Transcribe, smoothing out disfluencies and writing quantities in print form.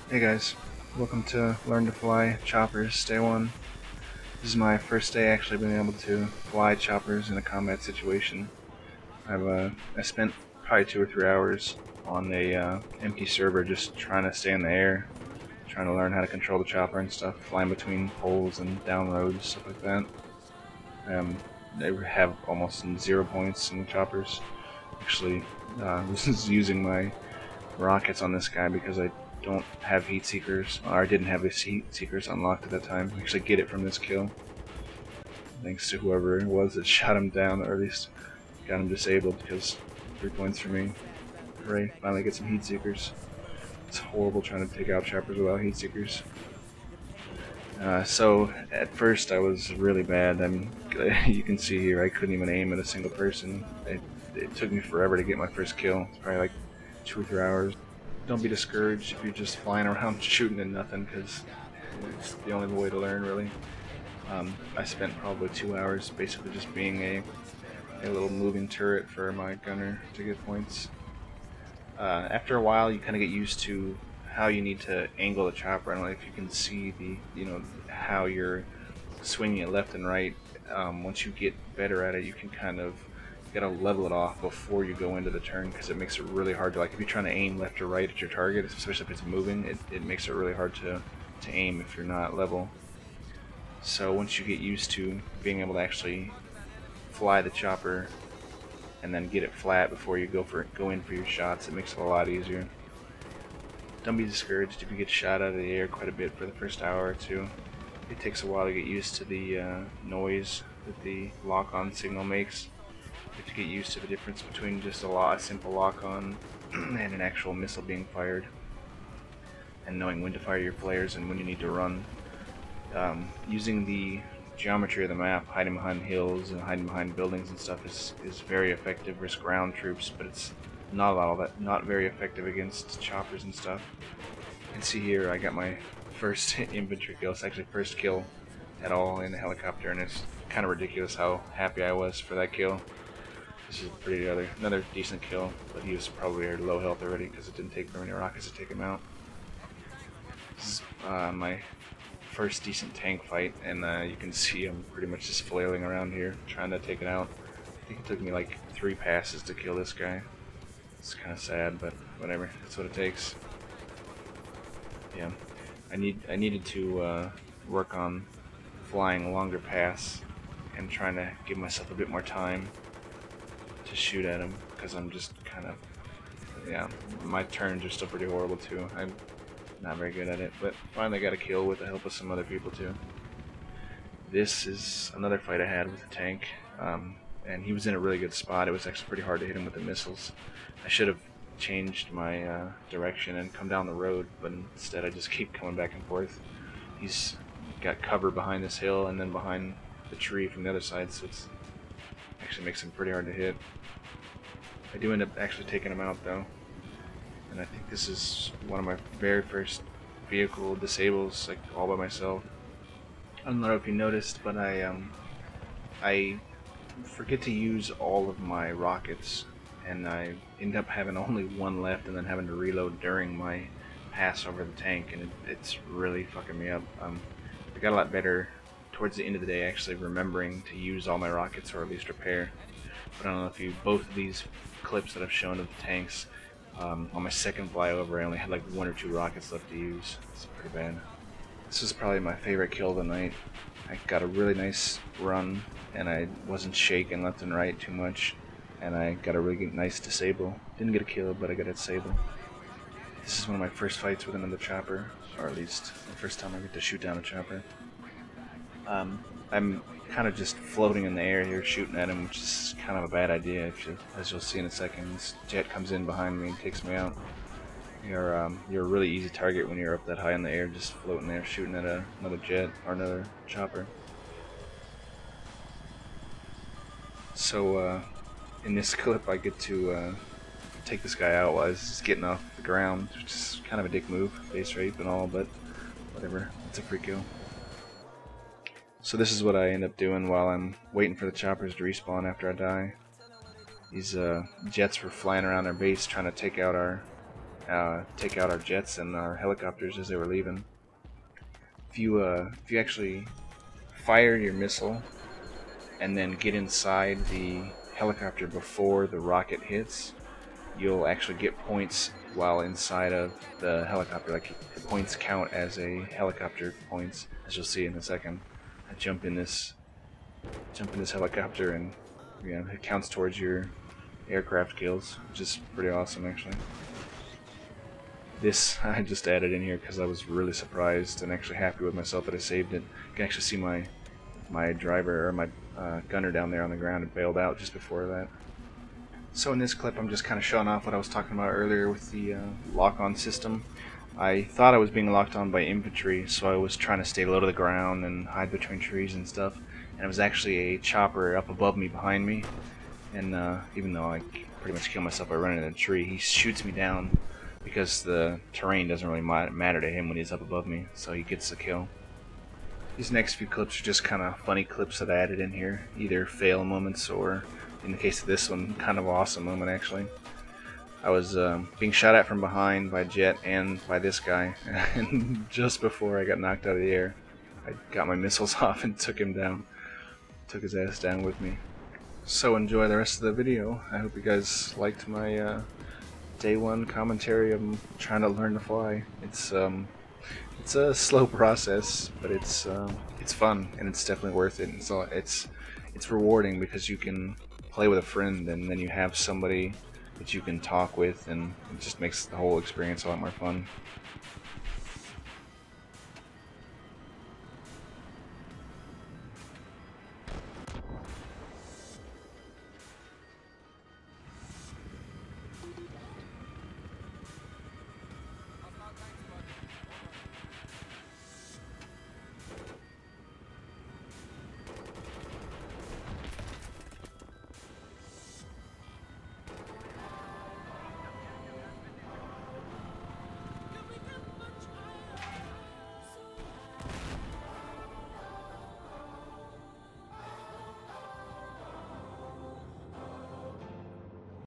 Hey guys, welcome to Learn to Fly Choppers Day 1. This is my first day actually being able to fly choppers in a combat situation. I spent probably 2 or 3 hours on a empty server just trying to stay in the air, trying to learn how to control the chopper and stuff, flying between poles and down roads, stuff like that. They have almost 0 points in the choppers. Actually, this is using my rockets on this guy because I don't have heat seekers, or I didn't have his heat seekers unlocked at that time. I actually get it from this kill, thanks to whoever it was that shot him down, or at least got him disabled, because 3 points for me. Hooray, finally get some heat seekers. It's horrible trying to take out choppers without heat seekers. So at first I was really bad. I mean, you can see here I couldn't even aim at a single person. It took me forever to get my first kill. It's probably like 2 or 3 hours. Don't be discouraged if you're just flying around shooting at nothing, because it's the only way to learn, really. I spent probably 2 hours basically just being a little moving turret for my gunner to get points. After a while, you kind of get used to how you need to angle the chopper. I don't know if you can see how you're swinging it left and right. Once you get better at it, you can kind of gotta level it off before you go into the turn, because it makes it really hard to, like, if you're trying to aim left or right at your target, especially if it's moving, it makes it really hard to aim if you're not level. So once you get used to being able to actually fly the chopper and then get it flat before you go in for your shots, it makes it a lot easier. Don't be discouraged if you get shot out of the air quite a bit for the first hour or two. It takes a while to get used to the noise that the lock-on signal makes. You have to get used to the difference between just a simple lock-on and an actual missile being fired, and knowing when to fire your flares and when you need to run. Using the geometry of the map, hiding behind hills and hiding behind buildings and stuff is very effective versus ground troops, but it's not very effective against choppers and stuff. You can see here I got my first infantry kill. It's actually first kill at all in a helicopter, and it's kind of ridiculous how happy I was for that kill. This is another decent kill, but he was probably at low health already because it didn't take very many rockets to take him out. This is my first decent tank fight, and you can see I'm pretty much just flailing around here trying to take it out. I think it took me like 3 passes to kill this guy. It's kind of sad, but whatever. That's what it takes. Yeah, I needed to work on flying longer paths and trying to give myself a bit more time to shoot at him, because I'm just kind of, yeah, my turns are still pretty horrible too. I'm not very good at it, but finally got a kill with the help of some other people too. This is another fight I had with a tank, and he was in a really good spot. It was actually pretty hard to hit him with the missiles. I should have changed my direction and come down the road, but instead I just keep coming back and forth. He's got cover behind this hill and then behind the tree from the other side, so it's actually makes him pretty hard to hit. I do end up actually taking him out though, and I think this is one of my very first vehicle disables, like all by myself. I don't know if you noticed, but I forget to use all of my rockets, and I end up having only one left and then having to reload during my pass over the tank, and it's really fucking me up. I got a lot better towards the end of the day actually remembering to use all my rockets, or at least repair. But I don't know if both of these clips that I've shown of the tanks, on my second flyover I only had like 1 or 2 rockets left to use. It's pretty bad. This is probably my favorite kill of the night. I got a really nice run, and I wasn't shaking left and right too much, and I got a really nice disable. Didn't get a kill, but I got a disable. This is one of my first fights with another chopper, or at least the first time I get to shoot down a chopper. I'm kind of just floating in the air here shooting at him, which is kind of a bad idea, as you'll see in a second. This jet comes in behind me and takes me out. You're a really easy target when you're up that high in the air, just floating there shooting at another jet or another chopper. So in this clip I get to take this guy out while he's just getting off the ground, which is kind of a dick move, base rape and all, but whatever, it's a free kill. So this is what I end up doing while I'm waiting for the choppers to respawn after I die. These jets were flying around our base trying to take out our take out our jets and our helicopters as they were leaving. If you actually fire your missile and then get inside the helicopter before the rocket hits, you'll actually get points while inside of the helicopter. Like, the points count as a helicopter points, as you'll see in a second. I jump in this helicopter, and it counts towards your aircraft kills, which is pretty awesome actually. This I just added in here because I was really surprised and actually happy with myself that I saved it. You can actually see my driver, or my gunner down there on the ground, and bailed out just before that. So in this clip I'm just kind of showing off what I was talking about earlier with the lock-on system. I thought I was being locked on by infantry, so I was trying to stay low to the ground and hide between trees and stuff. And it was actually a chopper up above me, behind me. And even though I pretty much kill myself by running in a tree, he shoots me down because the terrain doesn't really matter to him when he's up above me, so he gets the kill. These next few clips are just kind of funny clips that I added in here, either fail moments or, in the case of this one, kind of awesome moment actually. I was being shot at from behind by Jet and by this guy, and just before I got knocked out of the air, I got my missiles off and took him down. Took his ass down with me. So enjoy the rest of the video. I hope you guys liked my day one commentary of trying to learn to fly. It's a slow process, but it's fun, and it's definitely worth it. And so it's rewarding because you can play with a friend, and then you have somebody that you can talk with, and it just makes the whole experience a lot more fun.